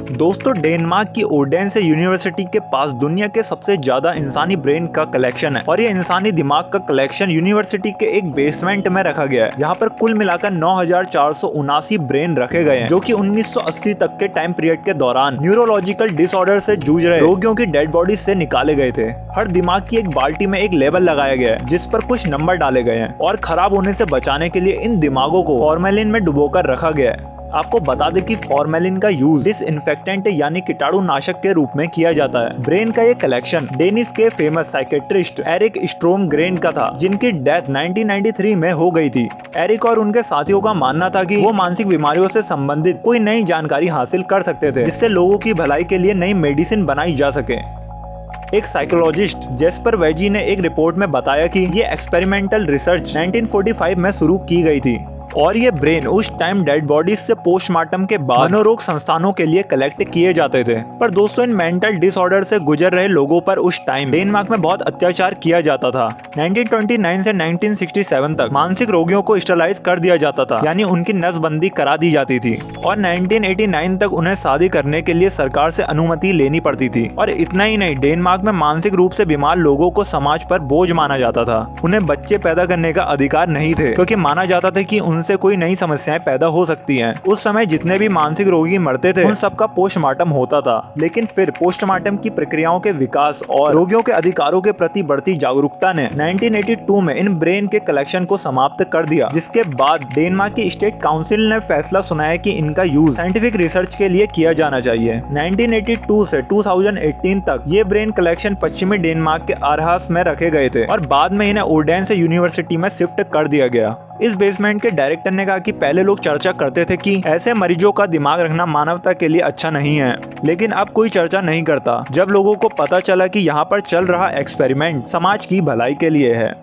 दोस्तों, डेनमार्क की ओडेंसे यूनिवर्सिटी के पास दुनिया के सबसे ज्यादा इंसानी ब्रेन का कलेक्शन है और ये इंसानी दिमाग का कलेक्शन यूनिवर्सिटी के एक बेसमेंट में रखा गया है। यहाँ पर कुल मिलाकर 9,479 ब्रेन रखे गए हैं, जो कि 1980 तक के टाइम पीरियड के दौरान न्यूरोलॉजिकल डिसऑर्डर से जूझ रहे रोगियों की डेड बॉडी से निकाले गए थे। हर दिमाग की एक बाल्टी में एक लेबल लगाया गया है जिस पर कुछ नंबर डाले गए हैं और खराब होने से बचाने के लिए इन दिमागों को फॉर्मेलिन में डुबोकर रखा गया है। आपको बता दें कि फॉर्मेलिन का यूज डिसइंफेक्टेंट यानी कीटाणु नाशक के रूप में किया जाता है। ब्रेन का ये कलेक्शन डेनिस के फेमस साइकेट्रिस्ट एरिक स्ट्रोमग्रेन का था, जिनकी डेथ 1993 में हो गई थी। एरिक और उनके साथियों का मानना था कि वो मानसिक बीमारियों से संबंधित कोई नई जानकारी हासिल कर सकते थे, जिससे लोगों की भलाई के लिए नई मेडिसिन बनाई जा सके। एक साइकोलॉजिस्ट जेस्पर वेजी ने एक रिपोर्ट में बताया कि ये एक्सपेरिमेंटल रिसर्च 1945 में शुरू की गई थी और ये ब्रेन उस टाइम डेड बॉडीज से पोस्टमार्टम के बाद मनोरोग संस्थानों के लिए कलेक्ट किए जाते थे। पर दोस्तों, इन मेंटल डिसऑर्डर से गुजर रहे लोगों पर उस टाइम डेनमार्क में बहुत अत्याचार किया जाता था। 1929 से 1967 तक मानसिक रोगियों को स्टरलाइज कर दिया जाता था, यानी उनकी नसबंदी करा दी जाती थी और 1989 तक उन्हें शादी करने के लिए सरकार से अनुमति लेनी पड़ती थी। और इतना ही नहीं, डेनमार्क में मानसिक रूप से बीमार लोगों को समाज पर बोझ माना जाता था। उन्हें बच्चे पैदा करने का अधिकार नहीं थे, क्योंकि माना जाता था कि उनसे कोई नई समस्याएं पैदा हो सकती हैं। उस समय जितने भी मानसिक रोगी मरते थे उन सबका पोस्टमार्टम होता था, लेकिन फिर पोस्टमार्टम की प्रक्रियाओं के विकास और रोगियों के अधिकारों के प्रति बढ़ती जागरूकता ने 1982 में इन ब्रेन के कलेक्शन को समाप्त कर दिया, जिसके बाद डेनमार्क की स्टेट काउंसिल ने फैसला सुनाया कि इनका यूज साइंटिफिक रिसर्च के लिए किया जाना चाहिए। 1982 से 2018 तक ये ब्रेन कलेक्शन पश्चिमी डेनमार्क के आरहास में रखे गए थे और बाद में इन्हें ओडेंसे यूनिवर्सिटी में शिफ्ट कर दिया गया। इस बेसमेंट के डायरेक्टर ने कहा कि पहले लोग चर्चा करते थे कि ऐसे मरीजों का दिमाग रखना मानवता के लिए अच्छा नहीं है, लेकिन अब कोई चर्चा नहीं करता जब लोगों को पता चला कि यहाँ पर चल रहा एक्सपेरिमेंट समाज की भलाई के लिए है।